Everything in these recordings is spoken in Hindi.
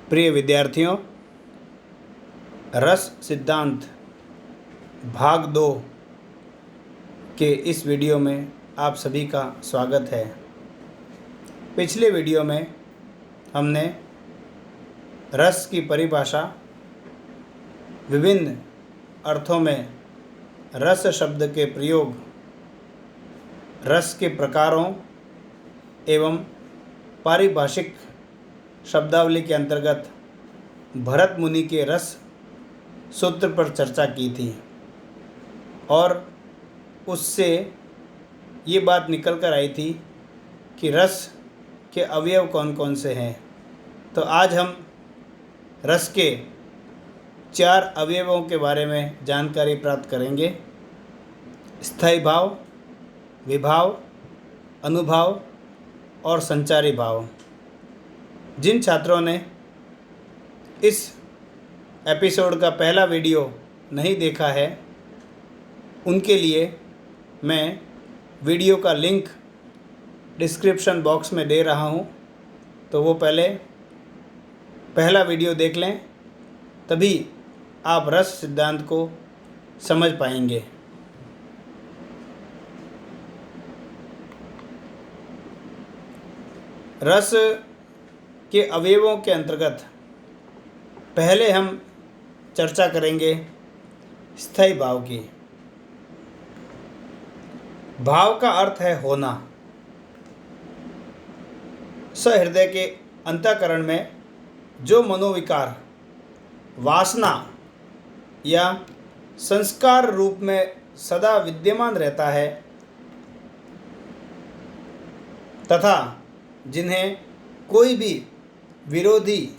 प्रिय विद्यार्थियों, रस सिद्धांत भाग 2 के इस वीडियो में आप सभी का स्वागत है। पिछले वीडियो में हमने रस की परिभाषा, विभिन्न अर्थों में रस शब्द के प्रयोग, रस के प्रकारों एवं पारिभाषिक शब्दावली के अंतर्गत भरत मुनि के रस सूत्र पर चर्चा की थी और उससे ये बात निकल कर आई थी कि रस के अवयव कौन कौन से हैं। तो आज हम रस के 4 अवयवों के बारे में जानकारी प्राप्त करेंगे। स्थायी भाव, विभाव, अनुभाव और संचारी भाव। जिन छात्रों ने इस एपिसोड का पहला वीडियो नहीं देखा है, उनके लिए मैं वीडियो का लिंक डिस्क्रिप्शन बॉक्स में दे रहा हूं, तो वो पहला वीडियो देख लें, तभी आप रस सिद्धांत को समझ पाएंगे। रस के अवयवों के अंतर्गत पहले हम चर्चा करेंगे स्थायी भाव की। भाव का अर्थ है होना। सहृदय के अंतःकरण में जो मनोविकार, वासना या संस्कार रूप में सदा विद्यमान रहता है तथा जिन्हें कोई भी विरोधी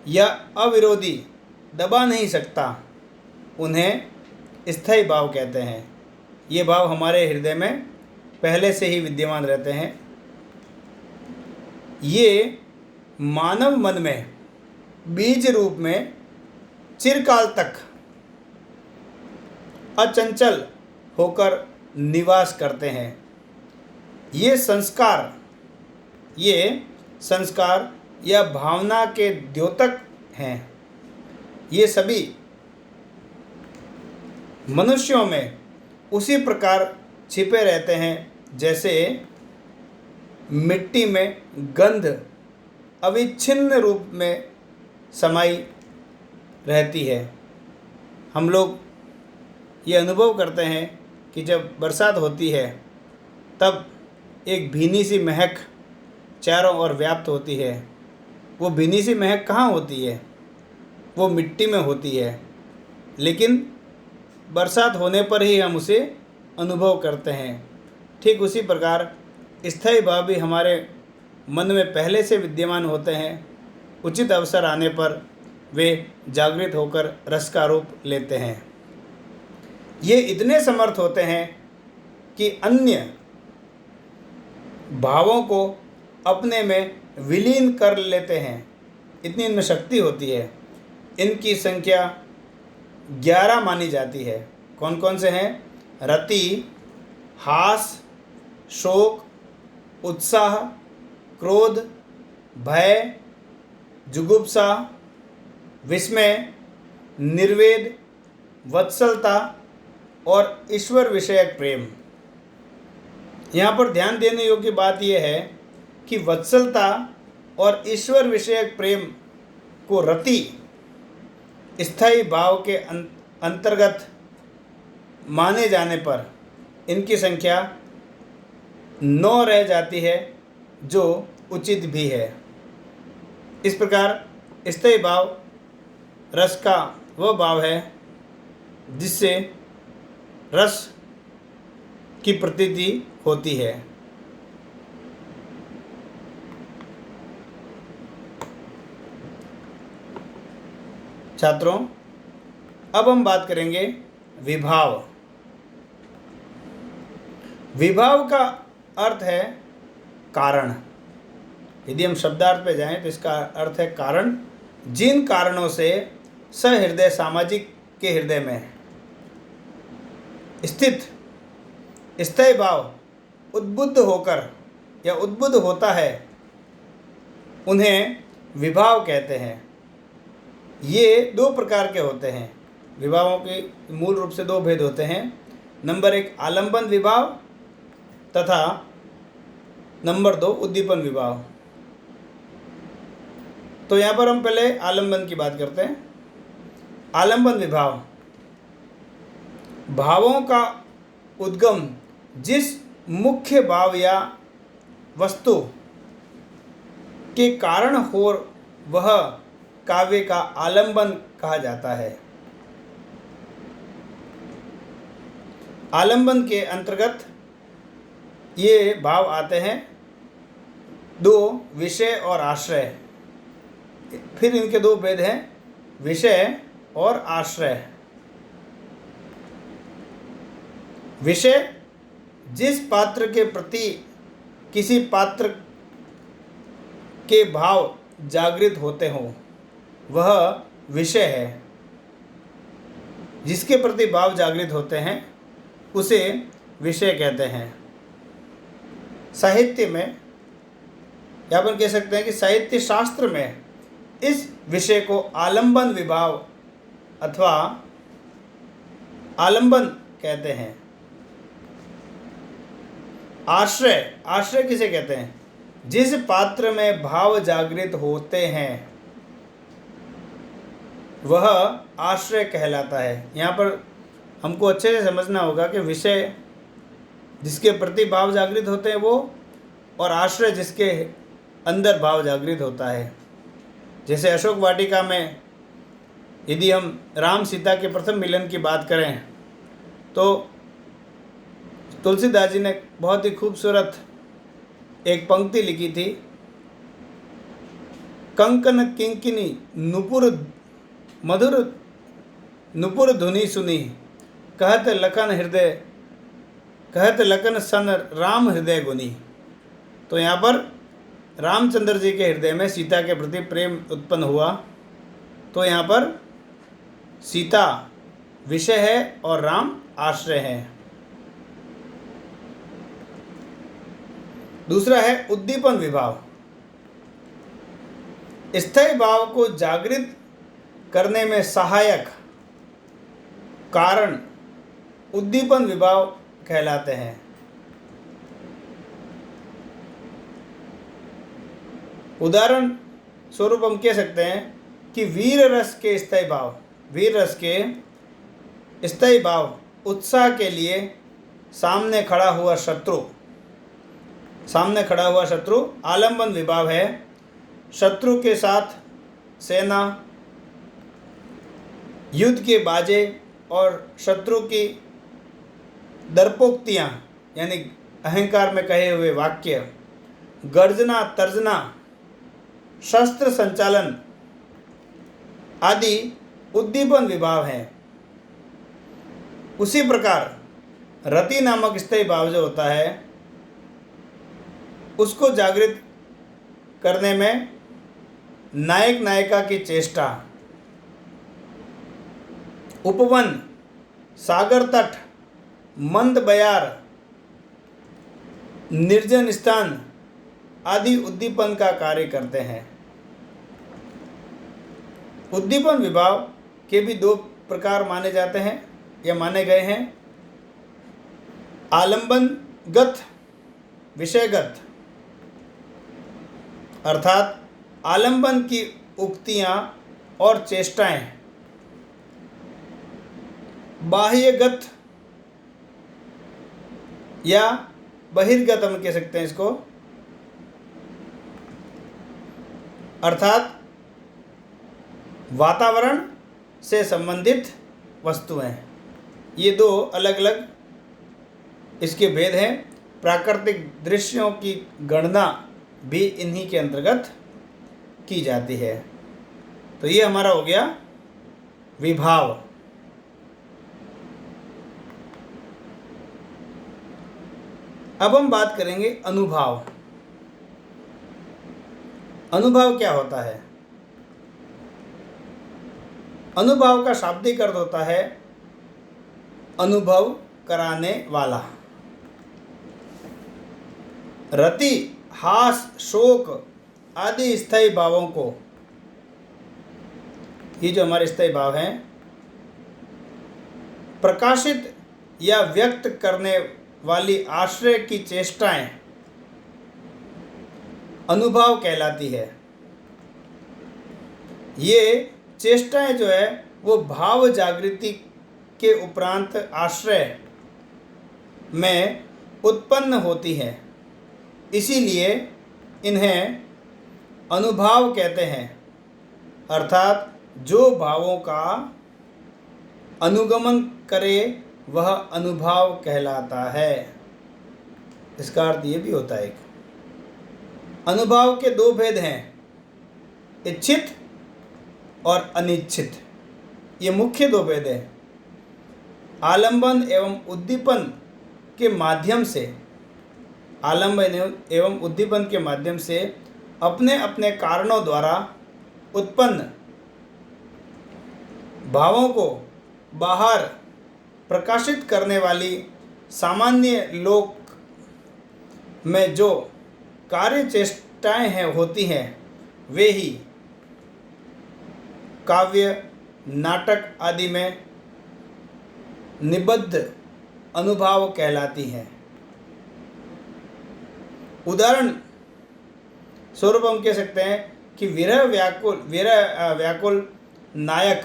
या अविरोधी दबा नहीं सकता, उन्हें स्थायी भाव कहते हैं। ये भाव हमारे हृदय में पहले से ही विद्यमान रहते हैं। ये मानव मन में बीज रूप में चिरकाल तक अचंचल होकर निवास करते हैं। ये संस्कार या भावना के द्योतक हैं। ये सभी मनुष्यों में उसी प्रकार छिपे रहते हैं जैसे मिट्टी में गंध अविच्छिन्न रूप में समाई रहती है। हम लोग ये अनुभव करते हैं कि जब बरसात होती है तब एक भीनी सी महक चारों ओर व्याप्त होती है। वो भीनी सी महक कहाँ होती है? वो मिट्टी में होती है, लेकिन बरसात होने पर ही हम उसे अनुभव करते हैं। ठीक उसी प्रकार स्थायी भाव भी हमारे मन में पहले से विद्यमान होते हैं। उचित अवसर आने पर वे जागृत होकर रस का रूप लेते हैं। ये इतने समर्थ होते हैं कि अन्य भावों को अपने में विलीन कर लेते हैं। इतनी इनमें शक्ति होती है। इनकी संख्या 11 मानी जाती है। कौन कौन से हैं? रति, हास, शोक, उत्साह, क्रोध, भय, जुगुप्सा, विस्मय, निर्वेद, वत्सलता और ईश्वर विषयक प्रेम। यहाँ पर ध्यान देने योग्य बात यह है कि वत्सलता और ईश्वर विषयक प्रेम को रति स्थायी भाव के अंतर्गत माने जाने पर इनकी संख्या 9 रह जाती है, जो उचित भी है। इस प्रकार स्थायी भाव रस का वह भाव है जिससे रस की प्रतीति होती है। छात्रों, अब हम बात करेंगे विभाव। विभाव का अर्थ है कारण। यदि हम शब्दार्थ पे जाएं तो इसका अर्थ है कारण। जिन कारणों से सहृदय सामाजिक के हृदय में स्थित स्थायी भाव उद्बुद्ध होकर या उद्बुद्ध होता है, उन्हें विभाव कहते हैं। ये दो प्रकार के होते हैं। विभावों के मूल रूप से दो भेद होते हैं। नंबर 1 आलंबन विभाव तथा नंबर 2 उद्दीपन विभाव। तो यहाँ पर हम पहले आलंबन की बात करते हैं। आलंबन विभाव भावों का उद्गम जिस मुख्य भाव या वस्तु के कारण हो वह काव्य का आलंबन कहा जाता है। आलंबन के अंतर्गत ये भाव आते हैं दो, विषय और आश्रय। फिर इनके दो भेद हैं, विषय और आश्रय। विषय जिस पात्र के प्रति किसी पात्र के भाव जागृत होते हों वह विषय है। जिसके प्रति भाव जागृत होते हैं उसे विषय कहते हैं। साहित्य में या अपन कह सकते हैं कि साहित्य शास्त्र में इस विषय को आलंबन विभाव अथवा आलंबन कहते हैं। आश्रय, आश्रय किसे कहते हैं? जिस पात्र में भाव जागृत होते हैं वह आश्रय कहलाता है। यहाँ पर हमको अच्छे से समझना होगा कि विषय जिसके प्रति भाव जागृत होते हैं वो, और आश्रय जिसके अंदर भाव जागृत होता है। जैसे अशोक वाटिका में यदि हम राम सीता के प्रथम मिलन की बात करें तो तुलसीदास जी ने बहुत ही खूबसूरत एक पंक्ति लिखी थी। कंकन किंकिनी नुपुर मधुर नुपुर धुनि सुनी, कहत लखन सन राम हृदय गुनी। तो यहाँ पर रामचंद्र जी के हृदय में सीता के प्रति प्रेम उत्पन्न हुआ। तो यहाँ पर सीता विषय है और राम आश्रय है। दूसरा है उद्दीपन विभाव। स्थायी भाव को जागृत करने में सहायक कारण उद्दीपन विभाव कहलाते हैं। उदाहरण स्वरूप हम कह सकते हैं कि वीर रस के स्थायी भाव, वीर रस के स्थायी भाव उत्साह के लिए सामने खड़ा हुआ शत्रु आलंबन विभाव है। शत्रु के साथ सेना, युद्ध के बाजे और शत्रु की दर्पोक्तियाँ यानी अहंकार में कहे हुए वाक्य, गर्जना तर्जना, शस्त्र संचालन आदि उद्दीपन विभाव हैं। उसी प्रकार रति नामक स्थायी भाव जो होता है उसको जागृत करने में नायक नायिका की चेष्टा, उपवन, सागर तट, मंद बयार, निर्जन स्थान आदि उद्दीपन का कार्य करते हैं। उद्दीपन विभाव के भी दो प्रकार माने जाते हैं या माने गए हैं, आलंबनगत, विषयगत। अर्थात आलंबन की उक्तियां और चेष्टाएं बाह्यगत या बहिर्गत हम कह सकते हैं इसको, अर्थात वातावरण से संबंधित वस्तुएं। ये दो अलग अलग इसके भेद हैं। प्राकृतिक दृश्यों की गणना भी इन्हीं के अंतर्गत की जाती है। तो ये हमारा हो गया विभाव। अब हम बात करेंगे अनुभाव। अनुभाव क्या होता है? अनुभाव का शाब्दिक अर्थ होता है अनुभव कराने वाला। रति, हास, शोक आदि स्थायी भावों को, ये जो हमारे स्थायी भाव हैं, प्रकाशित या व्यक्त करने वाली आश्रय की चेष्टाएं अनुभाव कहलाती है। ये चेष्टाएं जो है वो भाव जागृति के उपरांत आश्रय में उत्पन्न होती है, इसीलिए इन्हें अनुभाव कहते हैं। अर्थात जो भावों का अनुगमन करे वह अनुभाव कहलाता है। इसका अर्थ ये भी होता है, एक अनुभाव के दो भेद हैं, इच्छित और अनिच्छित। ये मुख्य दो भेद हैं। आलंबन एवं उद्दीपन के माध्यम से, आलंबन एवं उद्दीपन के माध्यम से अपने अपने कारणों द्वारा उत्पन्न भावों को बाहर प्रकाशित करने वाली सामान्य लोक में जो कार्य चेष्टाएं हैं होती हैं, वे ही काव्य, नाटक आदि में निबद्ध अनुभाव कहलाती हैं। उदाहरण स्वरूप हम कह सकते हैं कि विरह व्याकुल नायक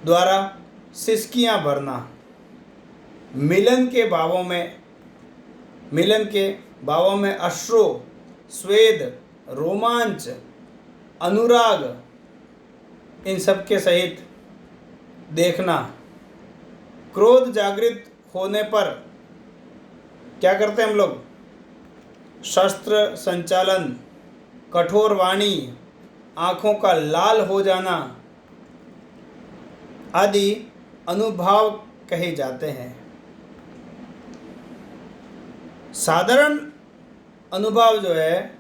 द्वारा सिसकियां भरना, मिलन के भावों में अश्रु, स्वेद, रोमांच, अनुराग, इन सब के सहित देखना। क्रोध जागृत होने पर क्या करते हैं हम लोग? शस्त्र संचालन, कठोर वाणी, आँखों का लाल हो जाना आदि अनुभाव कहे जाते हैं। साधारण अनुभाव जो है,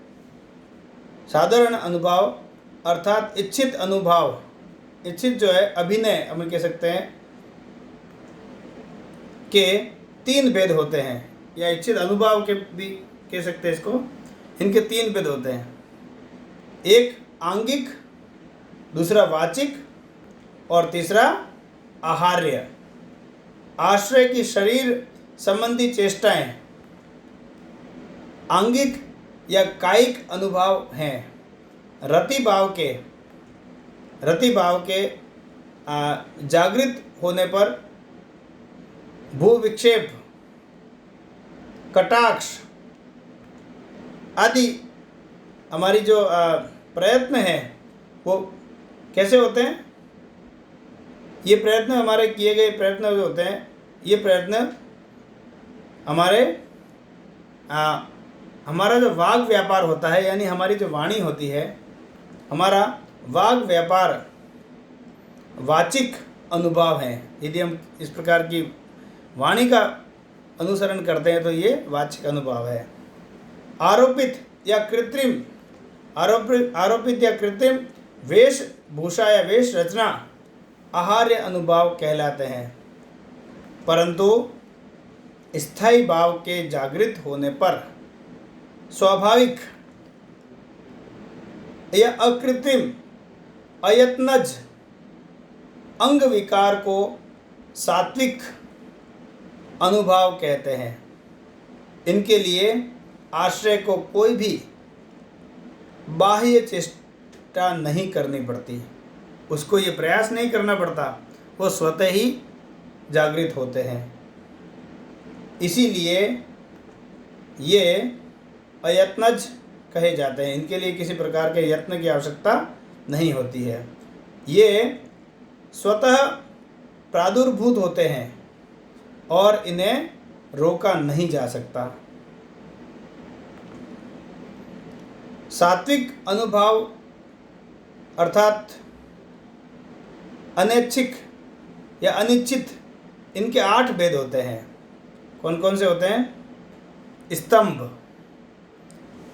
साधारण अनुभाव अर्थात इच्छित अनुभाव, इच्छित जो है अभिनय, हम कह सकते हैं के तीन भेद होते हैं, या इच्छित अनुभाव के भी कह सकते हैं इसको। इनके तीन भेद होते हैं, एक आंगिक, दूसरा वाचिक और तीसरा आहार्य। आश्रय की शरीर संबंधी चेष्टाएं आंगिक या कायिक अनुभाव हैं। रति भाव के जागृत होने पर भूविक्षेप, कटाक्ष आदि हमारी जो प्रयत्न हैं वो कैसे होते हैं? ये प्रयत्न हमारे किए गए प्रयत्न जो होते हैं, ये प्रयत्न हमारा जो वाग व्यापार होता है, यानी हमारी जो वाणी होती है, हमारा वाग व्यापार वाचिक अनुभाव है। यदि हम इस प्रकार की वाणी का अनुसरण करते हैं तो ये वाचिक अनुभाव है। आरोपित या कृत्रिम वेशभूषा या वेश रचना आहार्य अनुभाव कहलाते हैं। परंतु स्थायी भाव के जागृत होने पर स्वाभाविक या अकृत्रिम अयत्नज अंग विकार को सात्विक अनुभाव कहते हैं। इनके लिए आश्रय को कोई भी बाह्य चेष्टा नहीं करनी पड़ती, उसको ये प्रयास नहीं करना पड़ता, वो स्वतः ही जागृत होते हैं। इसीलिए ये अयत्नज कहे जाते हैं। इनके लिए किसी प्रकार के यत्न की आवश्यकता नहीं होती है, ये स्वतः प्रादुर्भूत होते हैं और इन्हें रोका नहीं जा सकता। सात्विक अनुभाव अर्थात अनैच्छिक या अनिच्छित, इनके 8 भेद होते हैं। कौन कौन से होते हैं? स्तंभ,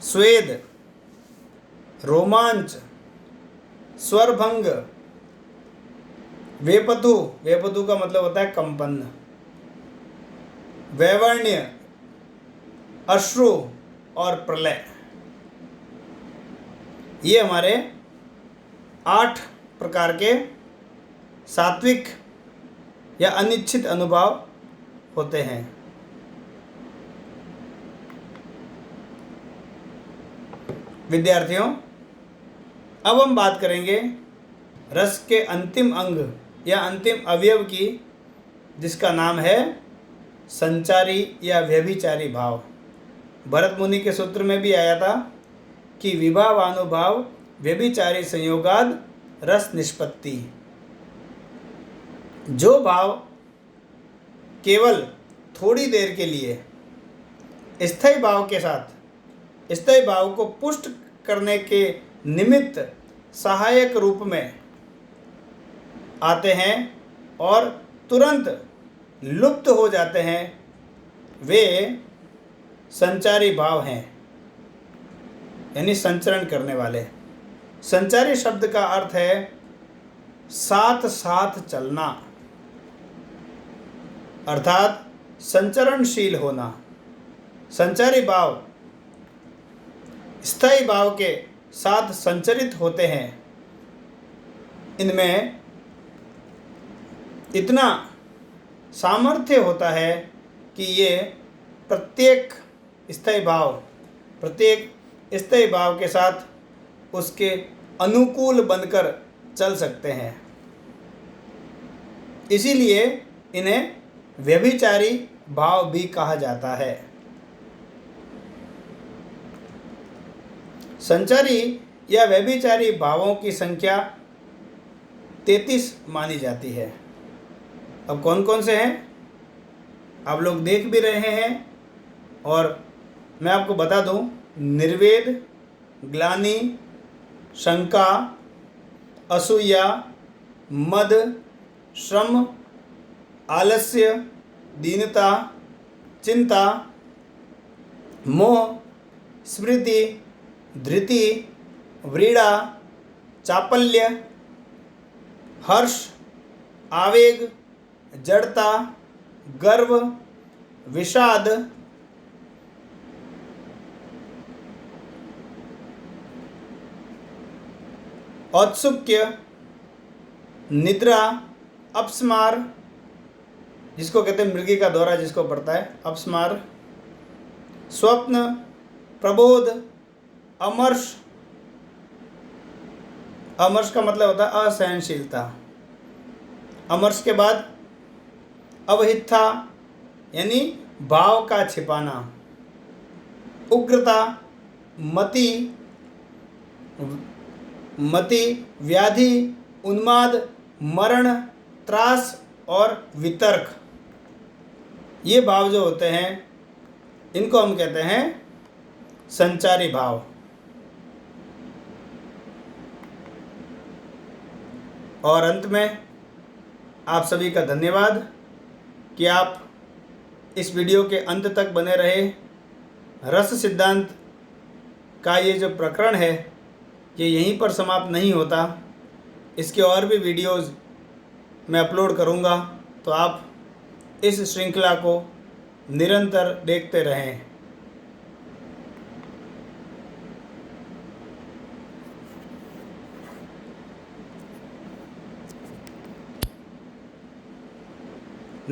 स्वेद, रोमांच, स्वरभंग, वेपतु, वेपतु का मतलब होता है कंपन, वैवर्ण्य, अश्रु और प्रलय। ये हमारे 8 प्रकार के सात्विक या अनिच्छित अनुभव होते हैं। विद्यार्थियों, अब हम बात करेंगे रस के अंतिम अंग या अंतिम अवयव की, जिसका नाम है संचारी या व्यभिचारी भाव। भरत मुनि के सूत्र में भी आया था कि विभावानुभाव व्यभिचारी संयोगाद रस निष्पत्ति। जो भाव केवल थोड़ी देर के लिए स्थायी भाव के साथ स्थायी भाव को पुष्ट करने के निमित्त सहायक रूप में आते हैं और तुरंत लुप्त हो जाते हैं, वे संचारी भाव हैं, यानी संचरण करने वाले। संचारी शब्द का अर्थ है साथ साथ चलना, अर्थात संचरणशील होना। संचारी भाव स्थायी भाव के साथ संचरित होते हैं। इनमें इतना सामर्थ्य होता है कि ये प्रत्येक स्थायी भाव के साथ उसके अनुकूल बनकर चल सकते हैं। इसीलिए इन्हें व्यभिचारी भाव भी कहा जाता है। संचारी या व्यभिचारी भावों की संख्या 33 मानी जाती है। अब कौन कौन से हैं आप लोग देख भी रहे हैं, और मैं आपको बता दूं, निर्वेद, ग्लानि, शंका, असूया, मद, श्रम, आलस्य, दीनता, चिंता, मोह, स्मृति, धृति, व्रीड़ा, चापल्य, हर्ष, आवेग, जड़ता, गर्व, विषाद, औत्सुक्य, निद्रा, अपस्मार, जिसको कहते हैं मृगी का दौरा जिसको पड़ता है, अपस्मार, स्वप्न, प्रबोध, अमर्ष। अमर्ष का मतलब होता है असहनशीलता। अमर्ष के बाद अवहित्था, यानी भाव का छिपाना, उग्रता, मति, व्याधि, उन्माद, मरण, त्रास और वितर्क। ये भाव जो होते हैं इनको हम कहते हैं संचारी भाव। और अंत में आप सभी का धन्यवाद कि आप इस वीडियो के अंत तक बने रहे। रस सिद्धांत का ये जो प्रकरण है ये यहीं पर समाप्त नहीं होता, इसके और भी वीडियोज़ मैं अपलोड करूँगा, तो आप इस श्रृंखला को निरंतर देखते रहें।